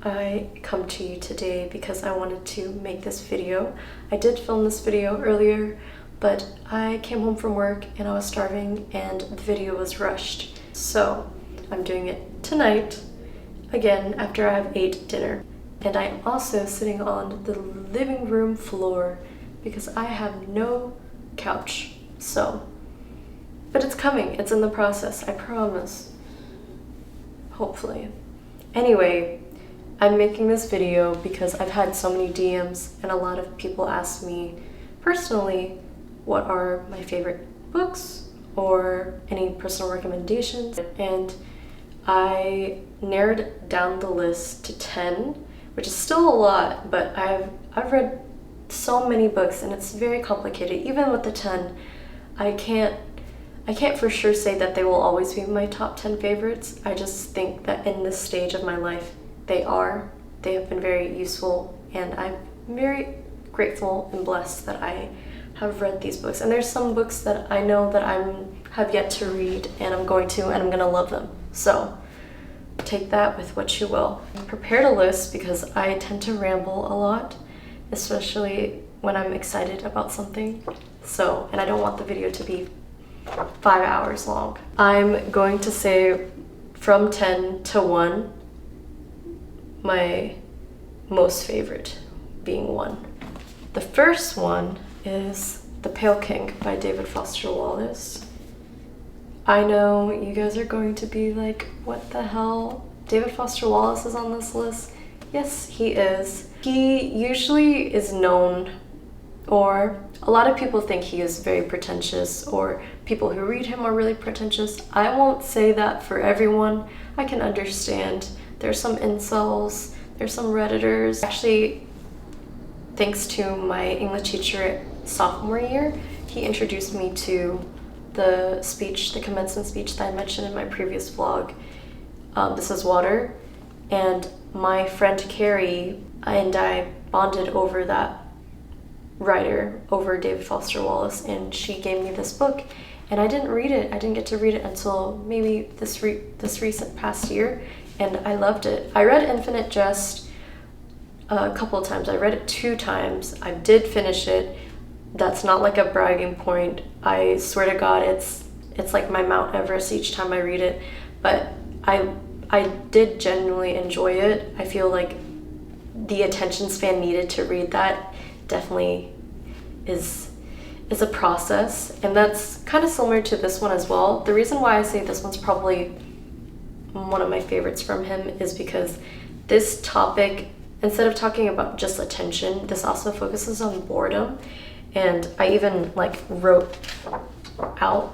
I come to you today because I wanted to make this video. I did film this video earlier, but I came home from work and I was starving and the video was rushed. So I'm doing it tonight, again, after I've ate dinner. And I'm also sitting on the living room floor because I have no couch. But it's coming, it's in the process, I promise. Hopefully. Anyway, I'm making this video because I've had so many DMs and a lot of people ask me personally what are my favorite books or any personal recommendations, and I narrowed down the list to 10, which is still a lot, but I've read so many books and it's very complicated. Even with the 10, I can't for sure say that they will always be my top 10 favorites. I just think that in this stage of my life, they have been very useful, and I'm very grateful and blessed that I have read these books. And there's some books that I know that I have yet to read, and I'm going to, and I'm gonna love them. So take that with what you will. I prepared a list because I tend to ramble a lot, especially when I'm excited about something. And I don't want the video to be 5 hours long. I'm going to say from 10 to 1, my most favorite being 1. The first one is The Pale King by David Foster Wallace. I know you guys are going to be like, what the hell? David Foster Wallace is on this list? Yes, he is. He usually is known, or a lot of people think he is very pretentious, or people who read him are really pretentious. I won't say that for everyone. I can understand. There's some incels, there's some Redditors. Actually, thanks to my English teacher sophomore year, he introduced me to the commencement speech that I mentioned in my previous vlog, This is Water. And my friend Carrie and I bonded over that writer, over David Foster Wallace, and she gave me this book. And I didn't read it. I didn't get to read it until maybe this recent past year, and I loved it. I read Infinite Jest a couple of times. I read it 2 times. I did finish it. That's not like a bragging point. I swear to God, it's like my Mount Everest each time I read it. But I did genuinely enjoy it. I feel like the attention span needed to read that definitely is a process, and that's kind of similar to this one as well. The reason why I say this one's probably one of my favorites from him is because this topic, instead of talking about just attention, this also focuses on boredom. And I even wrote out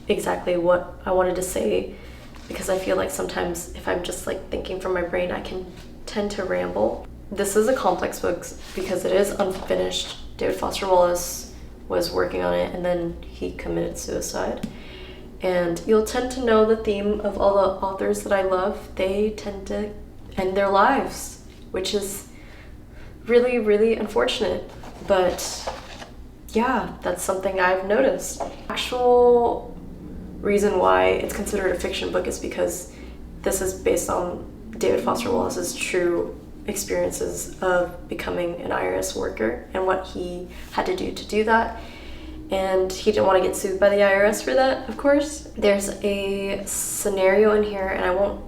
exactly what I wanted to say, because I feel like sometimes if I'm just thinking from my brain, I can tend to ramble. This is a complex book because it is unfinished. David Foster Wallace was working on it and then he committed suicide. And you'll tend to know the theme of all the authors that I love. They tend to end their lives, which is really, really unfortunate. But yeah, that's something I've noticed. Actual reason why it's considered a fiction book is because this is based on David Foster Wallace's true experiences of becoming an IRS worker and what he had to do that. And he didn't want to get sued by the IRS for that, of course. There's a scenario in here, and I won't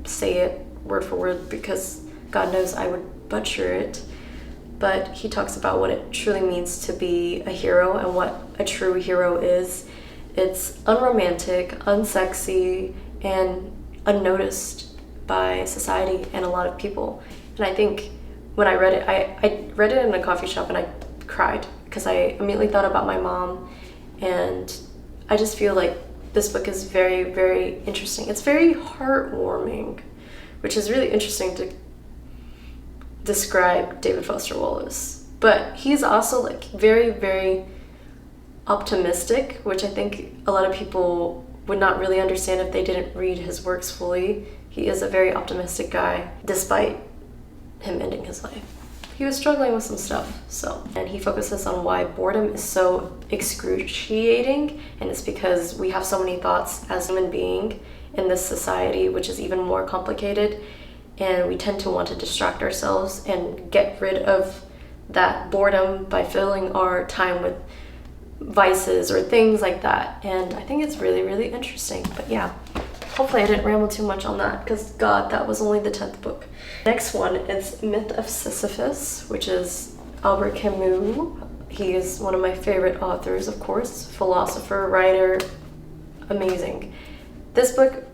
say it word for word because God knows I would butcher it, but he talks about what it truly means to be a hero and what a true hero is. It's unromantic, unsexy, and unnoticed by society and a lot of people. And I think when I read it, I read it in a coffee shop and I cried because I immediately thought about my mom, and I just feel like this book is very, very interesting. It's very heartwarming, which is really interesting to describe David Foster Wallace. But he's also very, very optimistic, which I think a lot of people would not really understand if they didn't read his works fully. He is a very optimistic guy, despite him ending his life. He was struggling with some stuff, and he focuses on why boredom is so excruciating, and it's because we have so many thoughts as human being in this society, which is even more complicated, and we tend to want to distract ourselves and get rid of that boredom by filling our time with vices or things like that. And I think it's really, really interesting. But yeah, hopefully I didn't ramble too much on that, because God, that was only the 10th book. Next one is Myth of Sisyphus, which is Albert Camus. He is one of my favorite authors, of course, philosopher, writer, amazing. This book,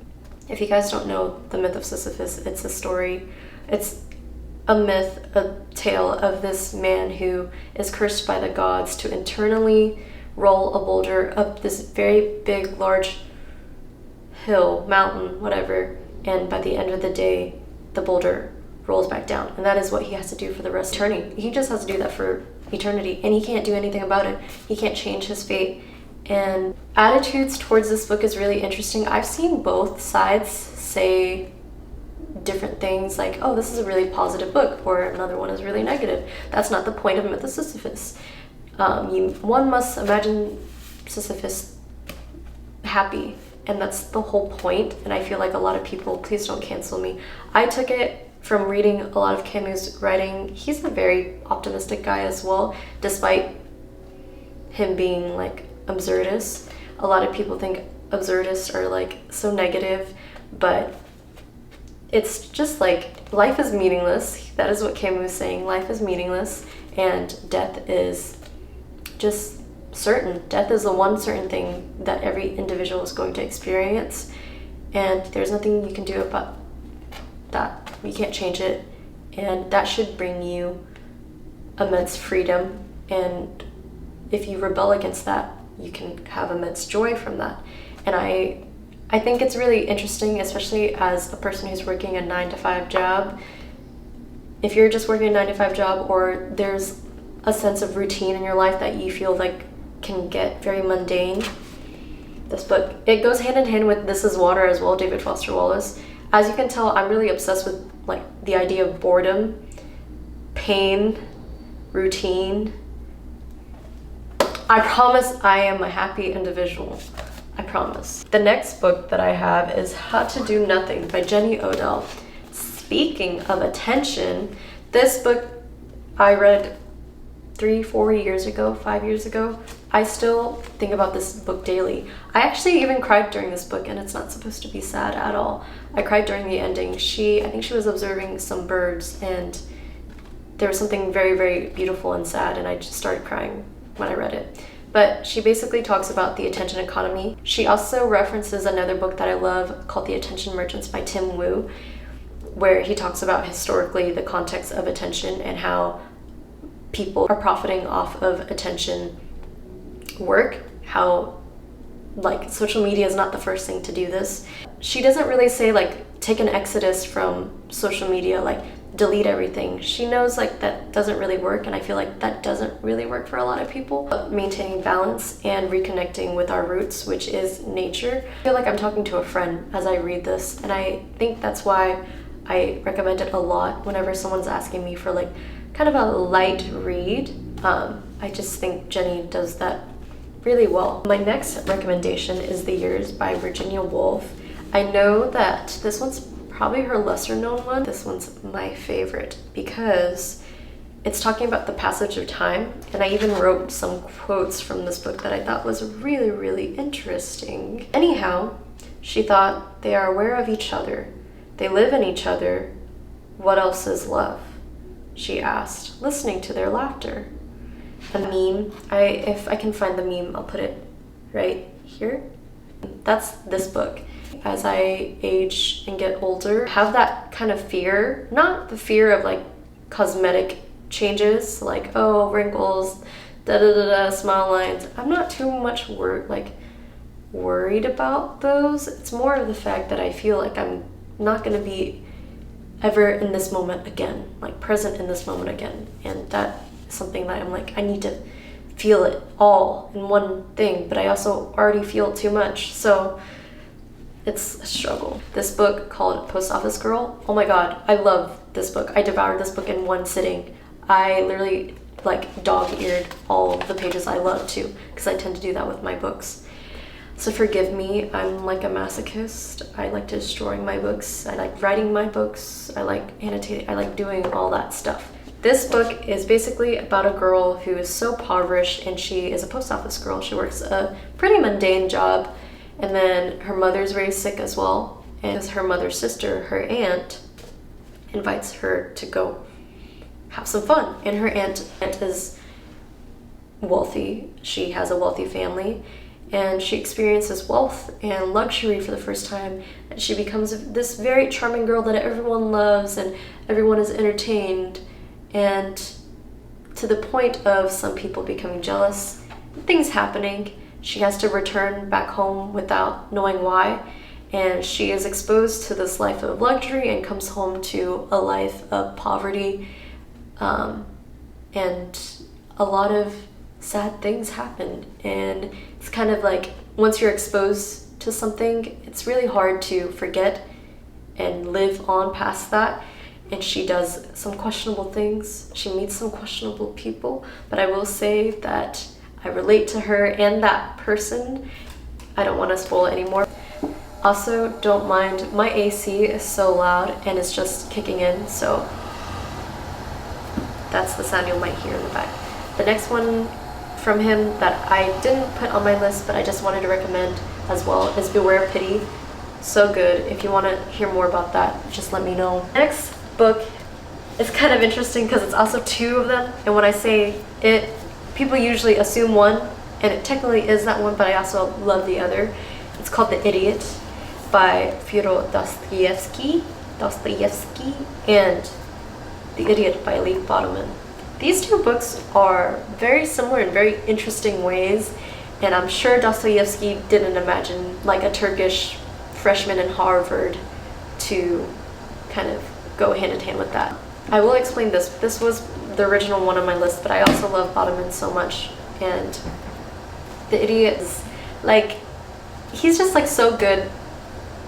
if you guys don't know the Myth of Sisyphus, it's a story, it's a myth, a tale of this man who is cursed by the gods to internally roll a boulder up this very big, large hill, mountain, whatever, and by the end of the day, the boulder rolls back down. And that is what he has to do for the rest of eternity. He just has to do that for eternity, and he can't do anything about it. He can't change his fate. And attitudes towards this book is really interesting. I've seen both sides say different things, like, oh, this is a really positive book, or another one is really negative. That's not the point of Myth of Sisyphus. One must imagine Sisyphus happy, and that's the whole point. And I feel like a lot of people, please don't cancel me, I took it from reading a lot of Camus' writing. He's a very optimistic guy as well, despite him being like absurdist. A lot of people think absurdists are like so negative, but it's just like life is meaningless. That is what Camus is saying. Life is meaningless, and death is just certain. Death is the one certain thing that every individual is going to experience, and there's nothing you can do about that. You can't change it, and that should bring you immense freedom. And if you rebel against that, you can have immense joy from that. And I think it's really interesting, especially as a person who's working a 9-to-5 job. If you're just working a 9-to-5 job, or there's a sense of routine in your life that you feel like can get very mundane, this book, it goes hand in hand with This Is Water as well, David Foster Wallace. As you can tell, I'm really obsessed with like the idea of boredom, pain, routine. I promise I am a happy individual. I promise. The next book that I have is How to Do Nothing by Jenny Odell. Speaking of attention, this book I read 3-4 years ago, 5 years ago. I still think about this book daily. I actually even cried during this book, and it's not supposed to be sad at all. I cried during the ending. I think she was observing some birds, and there was something very, very beautiful and sad, and I just started crying when I read it. But she basically talks about the attention economy. She also references another book that I love called The Attention Merchants by Tim Wu, where he talks about historically the context of attention and how people are profiting off of attention work, how like social media is not the first thing to do this. She doesn't really say like take an exodus from social media, like delete everything. She knows like that doesn't really work, and I feel like that doesn't really work for a lot of people. But maintaining balance and reconnecting with our roots, which is nature. I feel like I'm talking to a friend as I read this, and I think that's why I recommend it a lot whenever someone's asking me for like kind of a light read. I just think Jenny does that really well. My next recommendation is The Years by Virginia Woolf. I know that this one's probably her lesser known one. This one's my favorite because it's talking about the passage of time, and I even wrote some quotes from this book that I thought was really, really interesting. Anyhow, she thought, they are aware of each other. They live in each other. What else is love? She asked, listening to their laughter. A meme, if I can find the meme, I'll put it right here. That's this book. As I age and get older, have that kind of fear, not the fear of like cosmetic changes, like, oh, wrinkles, smile lines. I'm not too much worried about those. It's more of the fact that I feel like I'm not gonna be ever in this moment again, like present in this moment again. And that is something that I'm like, I need to feel it all in one thing, but I also already feel too much. So it's a struggle. This book called Post Office Girl, oh my god, I love this book. I devoured this book in one sitting. I literally like dog-eared all the pages. I love to, because I tend to do that with my books. So forgive me, I'm like a masochist. I like destroying my books. I like writing my books. I like annotating. I like doing all that stuff. This book is basically about a girl who is so impoverished, and she is a post office girl. She works a pretty mundane job, and then her mother's very sick as well. And her mother's sister, her aunt, invites her to go have some fun. And her aunt is wealthy. She has a wealthy family, and she experiences wealth and luxury for the first time. And she becomes this very charming girl that everyone loves and everyone is entertained. And to the point of some people becoming jealous, things happening. She has to return back home without knowing why. And she is exposed to this life of luxury and comes home to a life of poverty. And a lot of sad things happen. And it's kind of like, once you're exposed to something, it's really hard to forget and live on past that. And she does some questionable things. She meets some questionable people. But I will say that I relate to her and that person. I don't want to spoil it anymore. Also, don't mind, my AC is so loud and it's just kicking in, so that's the sound you might hear in the back. The next one from him that I didn't put on my list, but I just wanted to recommend as well, is Beware of Pity. So good. If you want to hear more about that, just let me know. Next book is kind of interesting because it's also two of them, and when I say it, people usually assume one, and it technically is that one, but I also love the other. It's called The Idiot by 𝑇ְవు𝆸𝇢𝇢𝇢𝇢 and The Idiot by 𝑓𝇢𝆸𝇢𝇢𝇢𝇢𝇢𝇢𝇢𝇢𝇢𝇢𝇢 These two books are very similar in very interesting ways, and I'm sure Dostoevsky didn't imagine like a Turkish freshman in Harvard to kind of go hand in hand with that. I will explain this. This was the original one on my list, but I also love Bottoman so much, and The Idiot is like, he's just like so good.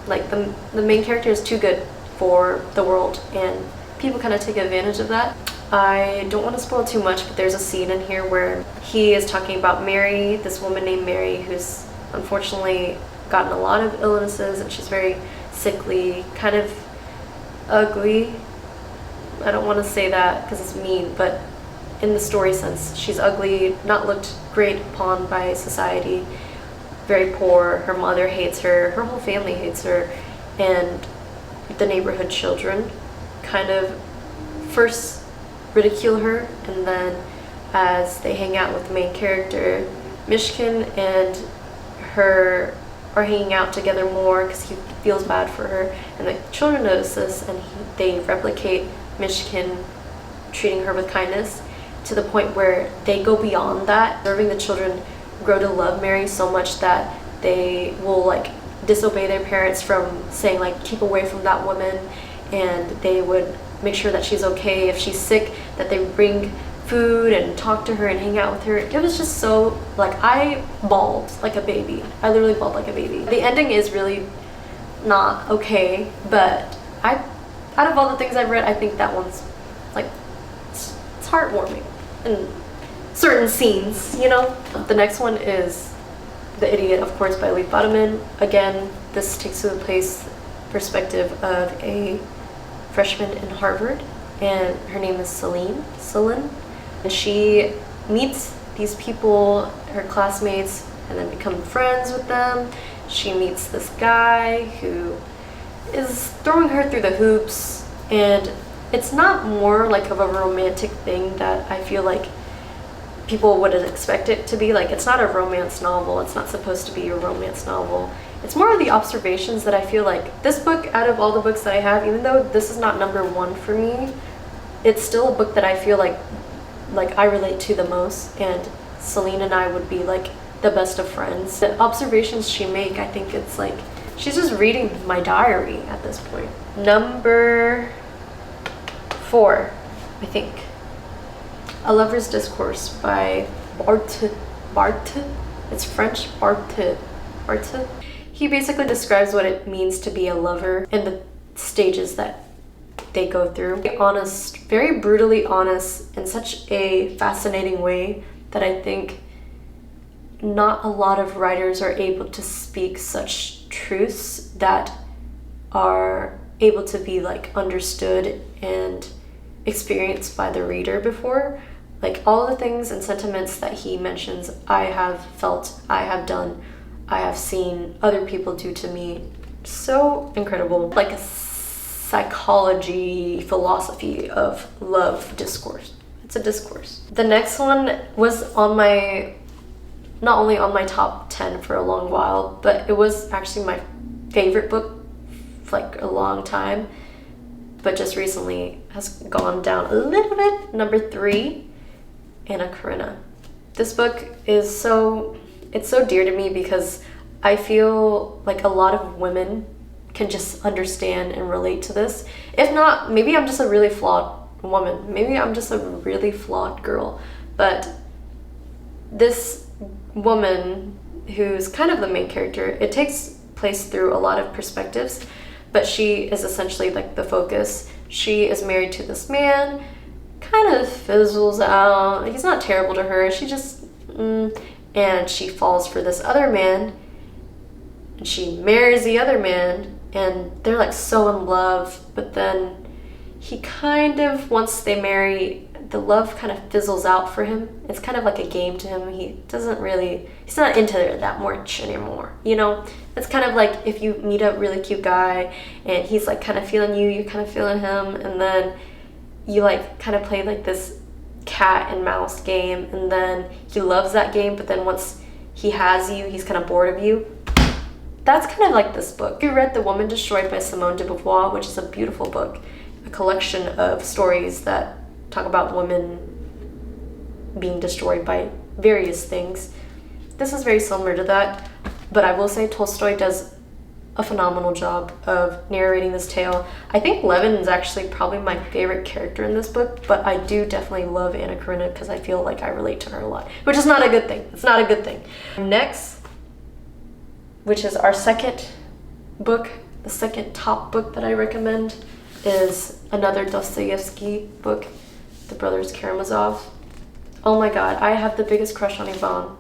Like the main character is too good for the world, and people kind of take advantage of that. I don't want to spoil too much, but there's a scene in here where he is talking about Mary, this woman named Mary, who's unfortunately gotten a lot of illnesses, and she's very sickly, kind of ugly. I don't want to say that because it's mean, but in the story sense, she's ugly, not looked great upon by society, very poor. Her mother hates her, her whole family hates her, and the neighborhood children kind of first ridicule her, and then as they hang out with the main character, Mishkin and her are hanging out together more because he feels bad for her, and the children notice this, and they replicate Mishkin treating her with kindness to the point where they go beyond that, observing the children grow to love Mary so much that they will like disobey their parents from saying like keep away from that woman, and they would make sure that she's okay. If she's sick, that they bring food and talk to her and hang out with her. It was just so, like, I bawled like a baby. I literally bawled like a baby. The ending is really not okay, but out of all the things I've read, I think that one's like, it's heartwarming in certain scenes, you know? The next one is The Idiot, of course, by Leif Bottoman. Again, this takes to the perspective of a freshman in Harvard, and her name is Celine, and she meets these people, her classmates, and then become friends with them. She meets this guy who is throwing her through the hoops, and it's not more like of a romantic thing that I feel like people would expect it to be. Like, it's not a romance novel. It's not supposed to be a romance novel. It's more of the observations that I feel like this book, out of all the books that I have, even though this is not #1 for me, it's still a book that I feel like I relate to the most, and Celine and I would be like the best of friends. The observations she make, I think it's like she's just reading my diary at this point. Number 4, I think, A Lovers Discourse by Barthes. It's French, Barthes. He basically describes what it means to be a lover and the stages that they go through. Very honest, very brutally honest, in such a fascinating way that I think not a lot of writers are able to speak such truths that are able to be like understood and experienced by the reader before. Like all the things and sentiments that he mentions, I have felt, I have done, I have seen other people do to me. So incredible. Like a psychology philosophy of love discourse. It's a discourse. The next one was on my, not only on my top 10 for a long while, but it was actually my favorite book for like a long time, but just recently has gone down a little bit. Number 3, Karina. This book is it's so dear to me because I feel like a lot of women can just understand and relate to this. If not, maybe I'm just a really flawed woman. Maybe I'm just a really flawed girl. But this woman, who's kind of the main character, it takes place through a lot of perspectives, but she is essentially like the focus. She is married to this man, kind of fizzles out. He's not terrible to her. She just, and she falls for this other man, and she marries the other man, and they're like so in love, but then he kind of, once they marry, the love kind of fizzles out for him. It's kind of like a game to him. He's not into it that much anymore, you know? It's kind of like if you meet a really cute guy and he's like kind of feeling you, you're kind of feeling him, and then you like kind of play like this cat and mouse game, and then he loves that game, but then once he has you, he's kind of bored of you. That's kind of like this book. You read The Woman Destroyed by Simone de Beauvoir, which is a beautiful book, a collection of stories that talk about women being destroyed by various things. This is very similar to that, but I will say Tolstoy does a phenomenal job of narrating this tale. I think Levin is actually probably my favorite character in this book, but I do definitely love Anna Karenina because I feel like I relate to her a lot, which is not a good thing. It's not a good thing. Next, which is our second book, the second top book that I recommend, is another Dostoevsky book, The Brothers Karamazov. Oh my god, I have the biggest crush on Ivan.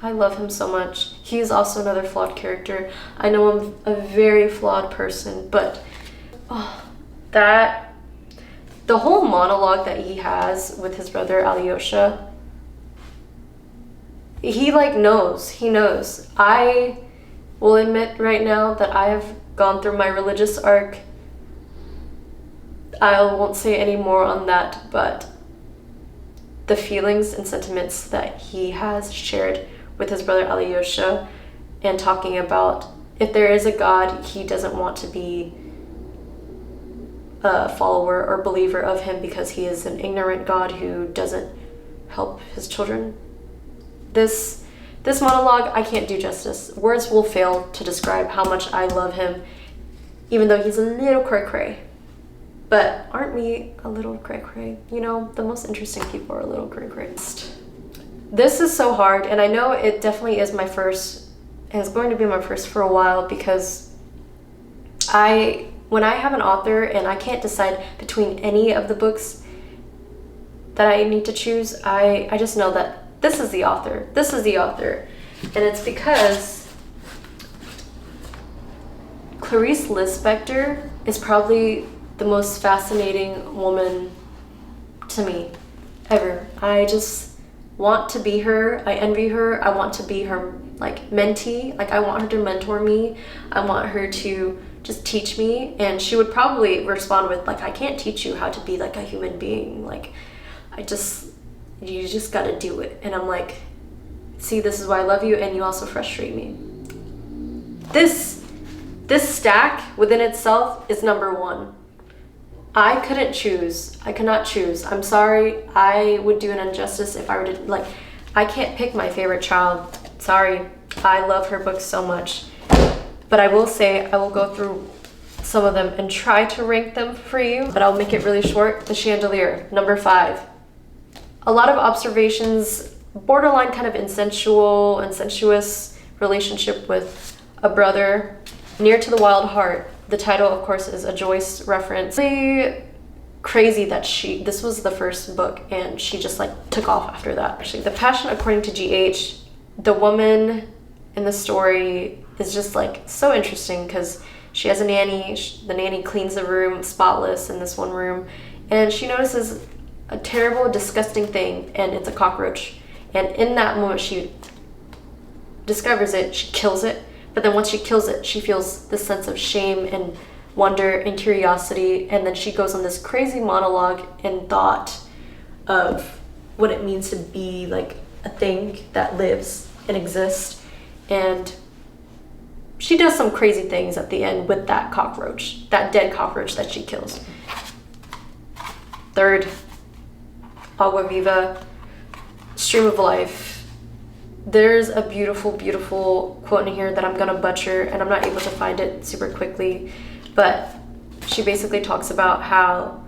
I love him so much. He is also another flawed character. I know I'm a very flawed person, but the whole monologue that he has with his brother Alyosha, he knows. I will admit right now that I have gone through my religious arc. I won't say any more on that, but the feelings and sentiments that he has shared with his brother Alyosha, and talking about if there is a God, he doesn't want to be a follower or believer of him because he is an ignorant God who doesn't help his children. This monologue, I can't do justice. Words will fail to describe how much I love him, even though he's a little cray-cray. But aren't we a little cray-cray? You know, the most interesting people are a little cray-cray. This is so hard, and I know it definitely is my first, and it's going to be my first for a while, because when I have an author and I can't decide between any of the books that I need to choose, I just know that this is the author. This is the author. And it's because Clarice Lispector is probably the most fascinating woman to me ever. I just want to be her. I envy her. I want to be her like mentee. Like I want her to mentor me. I want her to just teach me, and she would probably respond with like, I can't teach you how to be like a human being. Like you just gotta do it. And I'm like, see, this is why I love you, and you also frustrate me. This stack within itself is number 1. I couldn't choose. I could not choose. I'm sorry. I would do an injustice if I were to, like, I can't pick my favorite child. Sorry. I love her books so much. But I will say I will go through some of them and try to rank them for you, but I'll make it really short. The Chandelier, number 5. A lot of observations, borderline kind of incestuous relationship with a brother. Near to the Wild Heart. The title, of course, is a Joyce reference. Really crazy that this was the first book and she just like took off after that. Actually, The Passion According to G.H. the woman in the story is just like so interesting because she has a nanny. The nanny cleans the room spotless in this one room, and she notices a terrible, disgusting thing, and it's a cockroach. And in that moment, she discovers it, she kills it, but then once she kills it, she feels this sense of shame and wonder and curiosity, and then she goes on this crazy monologue and thought of what it means to be like a thing that lives and exists, and she does some crazy things at the end with that cockroach, that dead cockroach that she kills. Third, Agua Viva, Stream of Life. There's a beautiful, beautiful quote in here that I'm gonna butcher, and I'm not able to find it super quickly, but she basically talks about how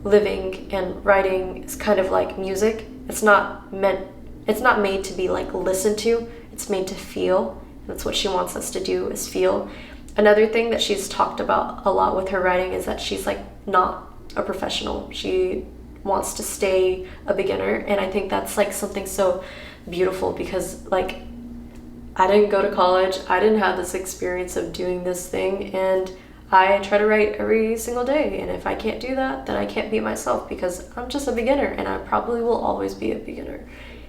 living and writing is kind of like music. It's not made to be like listened to, it's made to feel. That's what she wants us to do, is feel. Another thing that she's talked about a lot with her writing is that she's like not a professional. She wants to stay a beginner, and I think that's like something so beautiful because like I didn't go to college, I didn't have this experience of doing this thing, and I try to write every single day, and if I can't do that, then I can't be myself because I'm just a beginner, and I probably will always be a beginner.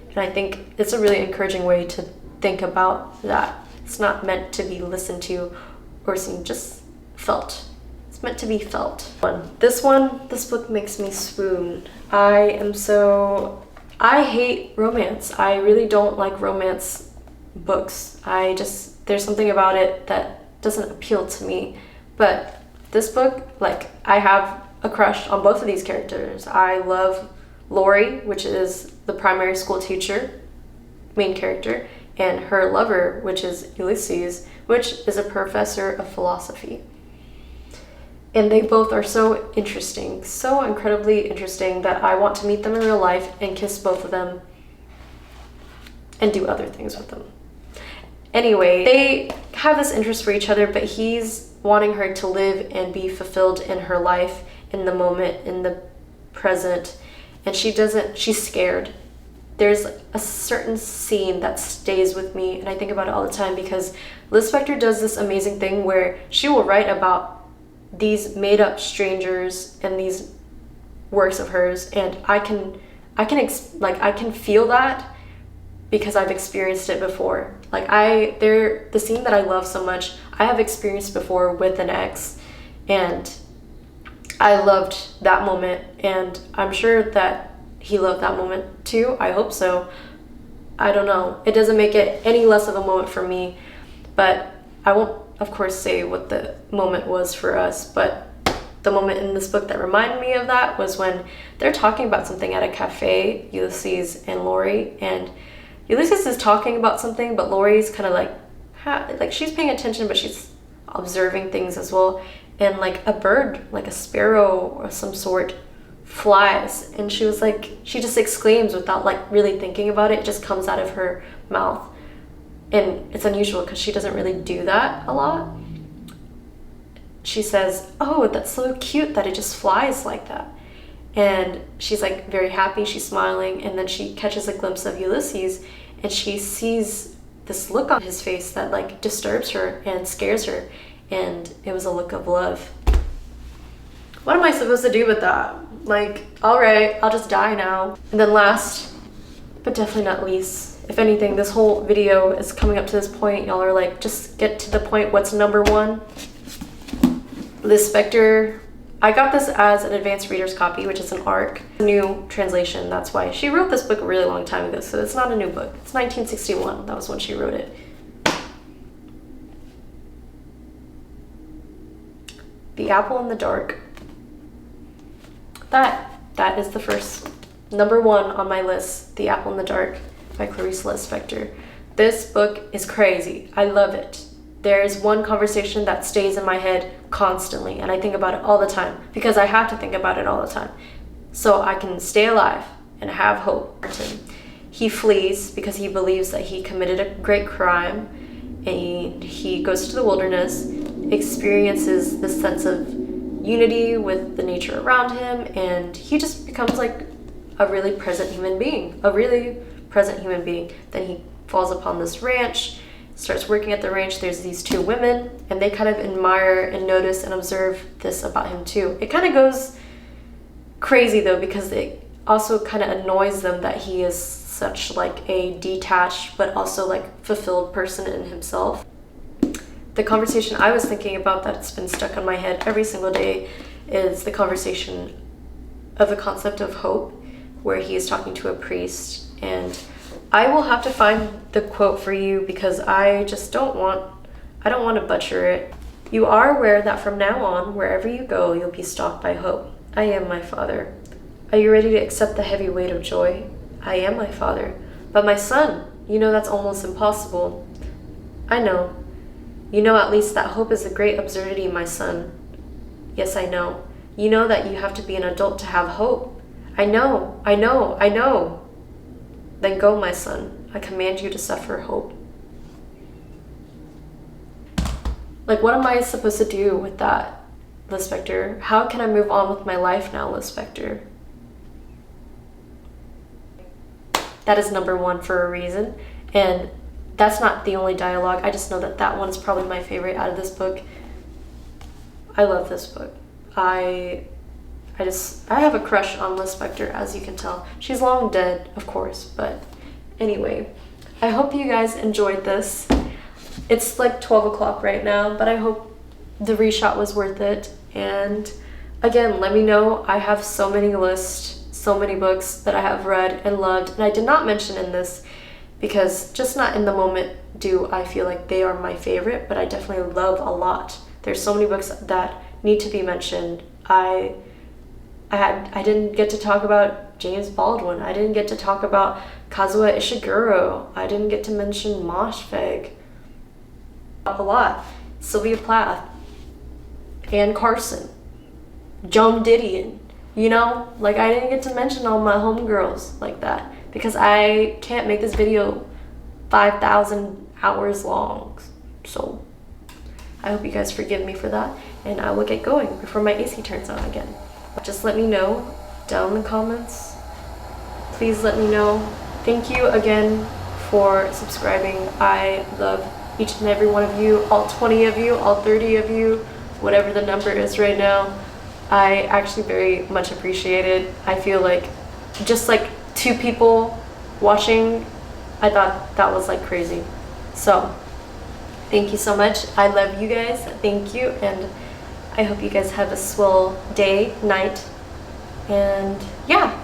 And I think it's a really encouraging way to think about that. It's not meant to be listened to or seen, just felt. It's meant to be felt. This book makes me swoon. I hate romance. I really don't like romance books. There's something about it that doesn't appeal to me. But this book, like, I have a crush on both of these characters. I love Lori, which is the primary school teacher, main character, and her lover, which is Ulysses, which is a professor of philosophy. And they both are so interesting, so incredibly interesting, that I want to meet them in real life and kiss both of them and do other things with them. Anyway, they have this interest for each other, but he's wanting her to live and be fulfilled in her life, in the moment, in the present, and she's scared. There's a certain scene that stays with me, and I think about it all the time because Liz Spector does this amazing thing where she will write about these made-up strangers and these works of hers, and I can feel that because I've experienced it before. Like the scene that I love so much, I have experienced before with an ex, and I loved that moment, and I'm sure that he loved that moment too. I hope so. I don't know. It doesn't make it any less of a moment for me, but I won't, of course, say what the moment was for us, but the moment in this book that reminded me of that was when they're talking about something at a cafe, Ulysses and Lori, and Ulysses is talking about something, but Lori's kind of like she's paying attention, but she's observing things as well, and like a bird, like a sparrow or some sort, flies, and she just exclaims without like really thinking about it. It just comes out of her mouth, and it's unusual because she doesn't really do that a lot. She says, "Oh, that's so cute that it just flies like that," and she's like very happy, she's smiling, and then she catches a glimpse of Ulysses, and she sees this look on his face that like disturbs her and scares her, and it was a look of love. What am I supposed to do with that? Like, all right, I'll just die now. And then last, but definitely not least, if anything, this whole video is coming up to this point, y'all are like, just get to the point, what's number one? Liz Spector, I got this as an advanced reader's copy, which is an ARC, new translation. That's why she wrote this book a really long time ago, so it's not a new book. It's 1961, that was when she wrote it. The Apple in the Dark. That is the first, number one on my list, The Apple in the Dark by Clarice Lispector. This book is crazy. I love it. There's one conversation that stays in my head constantly, and I think about it all the time because I have to think about it all the time so I can stay alive and have hope. He flees because he believes that he committed a great crime, and he goes to the wilderness, experiences this sense of unity with the nature around him, and he just becomes like a really present human being. Then he falls upon this ranch, starts working at the ranch. There's these two women, and they kind of admire and notice and observe this about him too. It kind of goes crazy though, because it also kind of annoys them that he is such like a detached but also like fulfilled person in himself. The conversation I was thinking about that's been stuck on my head every single day is the conversation of the concept of hope, where he is talking to a priest. And I will have to find the quote for you because I don't want to butcher it. You are aware that from now on, wherever you go, you'll be stalked by hope. I am my Father. Are you ready to accept the heavy weight of joy? I am my Father. But my son, you know that's almost impossible. I know. You know at least that hope is a great absurdity, my son. Yes, I know. You know that you have to be an adult to have hope. I know. Then go, my son. I command you to suffer hope. Like, what am I supposed to do with that, 𝇢𝆸𝇢𝇢𝇢𝇢𝇢 How can I move on with my life now, 𝇢𝆸𝇢𝇢𝇢𝇢𝇢 That is number one for a reason. And that's not the only dialogue. I just know that that one is probably my favorite out of this book. I love this book. I have a crush on 𝇢𝆸𝇢𝇢𝇢𝇢, as you can tell. She's long dead, of course, but anyway. I hope you guys enjoyed this. It's like 12 o'clock right now, but I hope the reshot was worth it. And again, let me know. I have so many lists, so many books that I have read and loved, and I did not mention in this because just not in the moment do I feel like they are my favorite, but I definitely love a lot. There's so many books that need to be mentioned. I didn't get to talk about James Baldwin. I didn't get to talk about Kazuo Ishiguro. I didn't get to mention Moshfegh. A lot. Sylvia Plath. Anne Carson. Joan Didion. You know, like I didn't get to mention all my homegirls like that because I can't make this video 5,000 hours long. So I hope you guys forgive me for that, and I will get going before my AC turns on again. Just let me know down in the comments. Please let me know. Thank you again for subscribing. I love each and every one of you, all 20 of you, all 30 of you, whatever the number is right now. I actually very much appreciate it. I feel like just like 2 people watching, I thought that was like crazy. So thank you so much. I love you guys. Thank you. And I hope you guys have a swell day, night, and yeah.